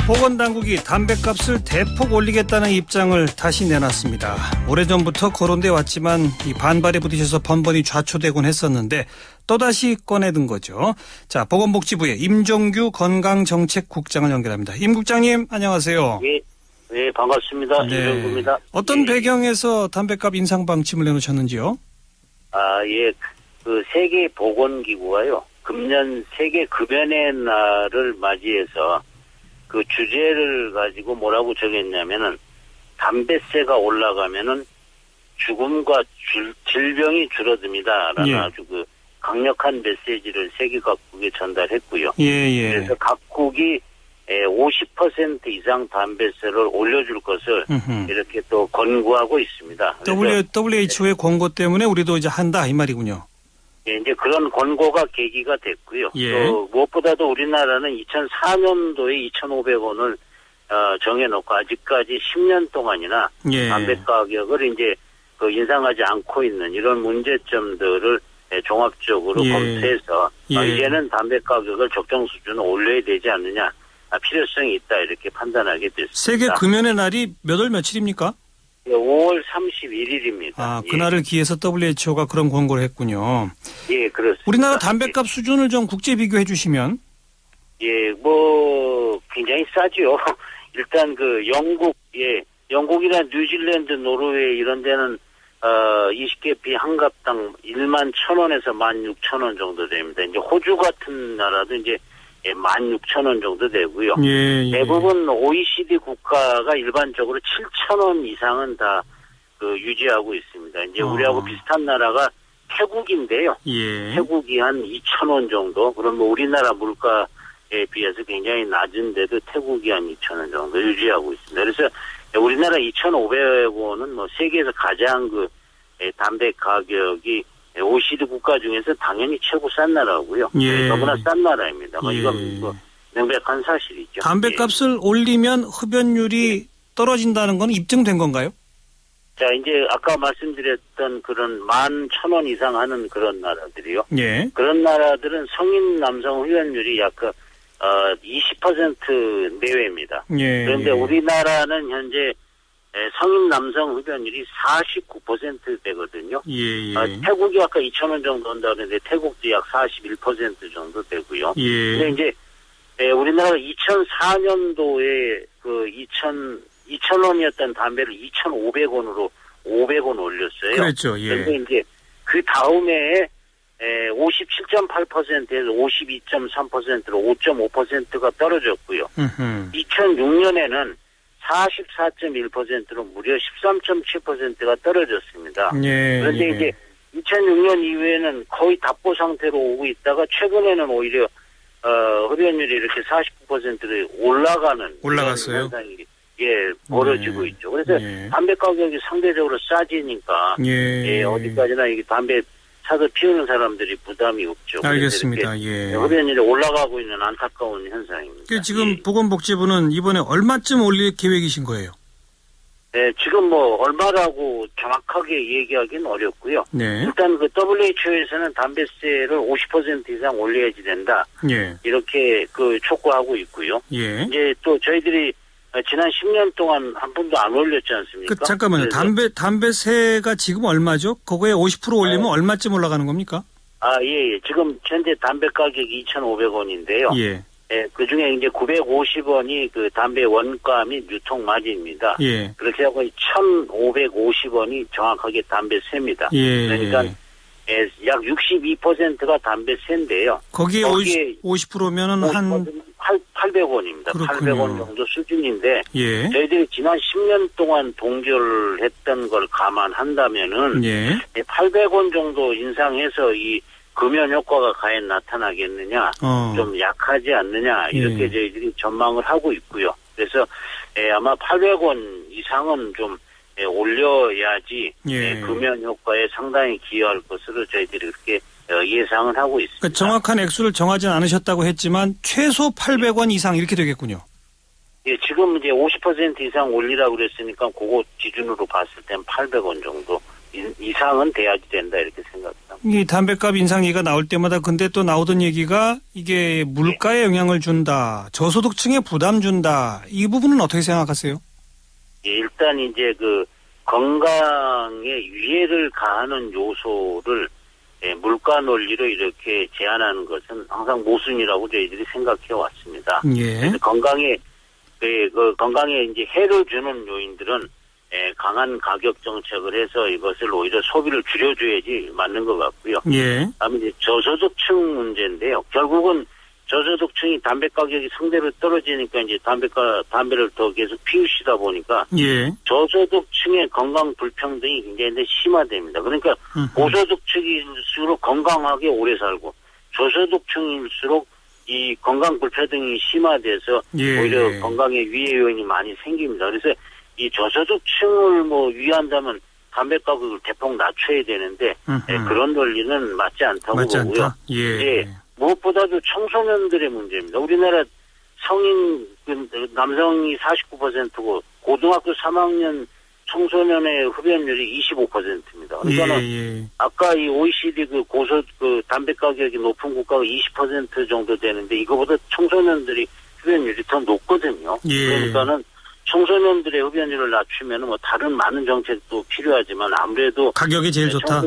보건당국이 담뱃값을 대폭 올리겠다는 입장을 다시 내놨습니다. 오래전부터 거론돼 왔지만 이 반발에 부딪혀서 번번이 좌초되곤 했었는데 또다시 꺼내든 거죠. 자, 보건복지부의 임종규 건강정책국장을 연결합니다. 임 국장님 안녕하세요. 네, 반갑습니다. 임종규입니다. 어떤 배경에서 담뱃값 인상 방침을 내놓으셨는지요? 그 세계보건기구가요. 금년 세계 급연의 날을 맞이해서 그 주제를 가지고 뭐라고 정했냐면은 담뱃세가 올라가면은 죽음과 질병이 줄어듭니다라는 아주 그 강력한 메시지를 세계 각국에 전달했고요. 그래서 각국이 50% 이상 담뱃세를 올려줄 것을 이렇게 또 권고하고 있습니다. WHO의 권고 때문에 우리도 이제 한다 이 말이군요. 이제 그런 권고가 계기가 됐고요. 또 무엇보다도 우리나라는 2004년도에 2,500원을 정해놓고 아직까지 10년 동안이나 담배 가격을 이제 그 인상하지 않고 있는 이런 문제점들을 종합적으로 검토해서 이제는 담배 가격을 적정 수준으로 올려야 되지 않느냐, 필요성이 있다 이렇게 판단하게 됐습니다. 세계 금연의 날이 몇 월 며칠입니까? 5월 31일입니다. 그날을 기해서 WHO가 그런 권고를 했군요. 예, 그렇습니다. 우리나라 담뱃값 수준을 좀 국제 비교해 주시면. 굉장히 싸죠. 일단 영국이나 뉴질랜드, 노르웨이 이런 데는 20개피 한 갑당 11,000원에서 16,000원 정도 됩니다. 이제 호주 같은 나라도 이제 16,000원 정도 되고요. 대부분 OECD 국가가 일반적으로 7,000원 이상은 다 유지하고 있습니다. 이제 우리하고 비슷한 나라가 태국인데요. 태국이 한 2,000원 정도. 그럼 우리나라 물가에 비해서 굉장히 낮은데도 태국이 한 2,000원 정도 유지하고 있습니다. 그래서 우리나라 2,500원은 세계에서 가장 담배 가격이 OECD 국가 중에서 당연히 최고 싼 나라고요. 너무나 싼 나라입니다. 이건 명백한 사실이죠. 담뱃값을 올리면 흡연율이 떨어진다는 건 입증된 건가요? 자, 이제 아까 말씀드렸던 그런 11,000원 이상 하는 그런 나라들이요. 그런 나라들은 성인 남성 흡연율이 약 20% 내외입니다. 그런데 우리나라는 현재 성인 남성 흡연율이 49%되거든요. 태국이 아까 2,000원 정도 한다 그랬는데 태국도 약 41% 정도 되고요. 근데 이제 우리나라가 2004년도에 2,000원이었던 담배를 2,500원으로 500원 올렸어요. 그렇죠. 그런데 이제 그 다음에 57.8%에서 52.3%로 5.5%가 떨어졌고요. 2006년에는 44.1%로 무려 13.7%가 떨어졌습니다. 그런데 이제 2006년 이후에는 거의 답보 상태로 오고 있다가 최근에는 오히려 흡연율이 이렇게 49%로 올라갔어요. 현상이 벌어지고 있죠. 그래서 담배 가격이 상대적으로 싸지니까 어디까지나 이게 담배 사서 피우는 사람들이 부담이 없죠. 알겠습니다. 흡연율이 올라가고 있는 안타까운 현상입니다. 지금 보건복지부는 이번에 얼마쯤 올릴 계획이신 거예요? 지금 얼마라고 정확하게 얘기하기는 어렵고요. 일단 WHO에서는 담뱃세를 50% 이상 올려야지 된다. 이렇게 촉구하고 있고요. 이제 또 저희들이 지난 10년 동안 한 번도 안 올렸지 않습니까? 잠깐만요. 담배세가 지금 얼마죠? 그거에 50% 올리면 얼마쯤 올라가는 겁니까? 지금 현재 담배 가격이 2,500원인데요. 그 중에 이제 950원이 담배 원가 및 유통 마진입니다. 그렇게 하고 1,550원이 정확하게 담배세입니다. 그러니까 약 62%가 담배세인데요. 거기에 50%면은 한 800원입니다. 800원 정도 수준인데 저희들이 지난 10년 동안 동결했던 걸 감안한다면은 800원 정도 인상해서 이 금연 효과가 과연 나타나겠느냐, 좀 약하지 않느냐 이렇게 저희들이 전망을 하고 있고요. 그래서 아마 800원 이상은 좀 올려야지 금연 효과에 상당히 기여할 것으로 저희들이 그렇게 예상을 하고 있습니다. 그러니까 정확한 액수를 정하지 않으셨다고 했지만 최소 800원 이상 이렇게 되겠군요. 지금 이제 50% 이상 올리라고 그랬으니까 그거 기준으로 봤을 땐 800원 정도 이상은 돼야지 된다 이렇게 생각합니다. 이 담배값 인상 얘기가 나올 때마다 근데 또 나오던 얘기가 이게 물가에 영향을 준다, 저소득층에 부담 준다. 이 부분은 어떻게 생각하세요? 예, 일단 이제 그 건강에 위해를 가하는 요소를 물가 논리로 이렇게 제한하는 것은 항상 모순이라고 저희들이 생각해 왔습니다. 예. 그래서 건강에 이제 해를 주는 요인들은 강한 가격 정책을 해서 이것을 오히려 소비를 줄여줘야지 맞는 것 같고요. 예. 다음에 이제 저소득층 문제인데요. 결국은 저소득층이 담배 가격이 상대로 떨어지니까 이제 담배를 더 계속 피우시다 보니까 예. 저소득층의 건강 불평등이 굉장히 심화됩니다. 그러니까 고소득층일수록 건강하게 오래 살고 저소득층일수록 이 건강 불평등이 심화돼서 예. 오히려 건강에 위해 요인이 많이 생깁니다. 그래서 이 저소득층을 위한다면 담배 가격을 대폭 낮춰야 되는데 그런 논리는 맞지 않다고 보고요. 않다? 예. 무엇보다도 청소년들의 문제입니다. 우리나라 성인 남성이 49%고 고등학교 3학년 청소년의 흡연율이 25%입니다. 그러니까 아까 이 OECD 담배 가격이 높은 국가가 20% 정도 되는데 이거보다 청소년들이 흡연율이 더 높거든요. 예. 그러니까는 청소년들의 흡연율을 낮추면 다른 많은 정책도 필요하지만 아무래도 가격이 제일 좋다.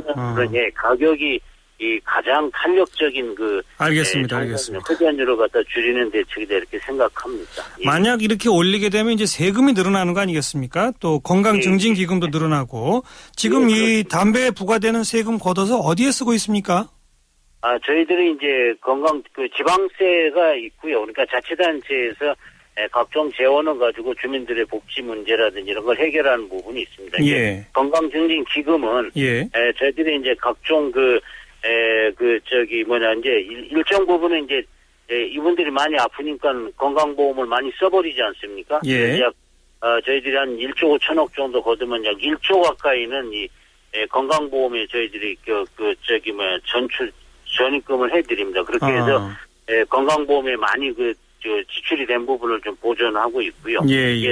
가격이 이 가장 탄력적인 알겠습니다. 흡연율을 갖다 줄이는 대책이다 이렇게 생각합니다. 만약 이렇게 올리게 되면 이제 세금이 늘어나는 거 아니겠습니까? 또 건강 증진 기금도 늘어나고 지금 이 담배에 부과되는 세금 걷어서 어디에 쓰고 있습니까? 저희들이 이제 지방세가 있고요. 그러니까 자치단체에서 각종 재원을 가지고 주민들의 복지 문제라든지 이런 걸 해결하는 부분이 있습니다. 예. 건강 증진 기금은 저희들이 이제 각종 이제 일정 부분은 이제 이분들이 많이 아프니까 건강보험을 많이 써버리지 않습니까? 예. 약 저희들이 한 1조 5천억 정도 거두면 약 1조 가까이는 이 건강보험에 저희들이 전입금을 해드립니다. 그렇게 해서 건강보험에 많이 지출이 된 부분을 좀 보존하고 있고요.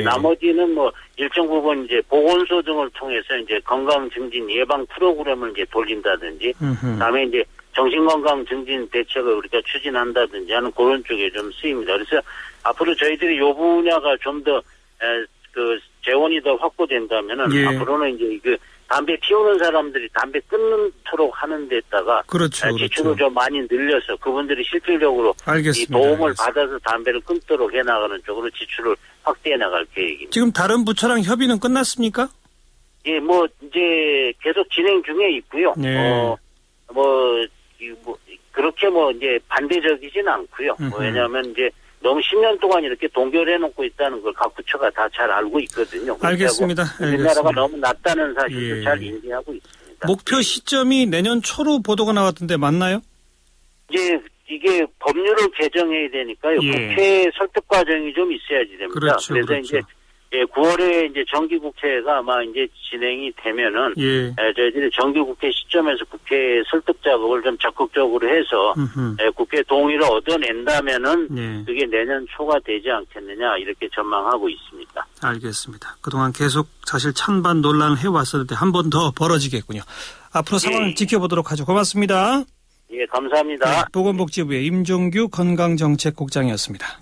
나머지는 일정 부분 이제 보건소 등을 통해서 이제 건강 증진 예방 프로그램을 이제 돌린다든지, 다음에 이제 정신건강 증진 대책을 우리가 추진한다든지 하는 그런 쪽에 좀 쓰입니다. 그래서 앞으로 저희들이 이 분야가 좀 더 재원이 더 확보된다면은 앞으로는 이제 담배 피우는 사람들이 담배 끊도록 하는 데다가 지출을 좀 많이 늘려서 그분들이 실질적으로 이 도움을 받아서 담배를 끊도록 해나가는 쪽으로 지출을 확대해 나갈 계획입니다. 지금 다른 부처랑 협의는 끝났습니까? 예, 이제 계속 진행 중에 있고요. 그렇게 이제 반대적이진 않고요. 왜냐하면 이제 너무 10년 동안 이렇게 동결해놓고 있다는 걸 각 부처가 다 잘 알고 있거든요. 알겠습니다. 우리나라가 너무 낮다는 사실도 잘 인지하고 있습니다. 목표 시점이 내년 초로 보도가 나왔던데 맞나요? 이제 이게 법률을 개정해야 되니까요. 국회 설득 과정이 좀 있어야지 됩니다. 그래서 이제 9월에 이제 정기국회가 아마 이제 진행이 되면은 저희들이 정기국회 시점에서 국회 설득 작업을 좀 적극적으로 해서 국회 동의를 얻어낸다면은 그게 내년 초가 되지 않겠느냐 이렇게 전망하고 있습니다. 알겠습니다. 그동안 계속 사실 찬반 논란을 해왔었는데 한 번 더 벌어지겠군요. 앞으로 상황을 지켜보도록 하죠. 고맙습니다. 감사합니다. 보건복지부의 임종규 건강정책국장이었습니다.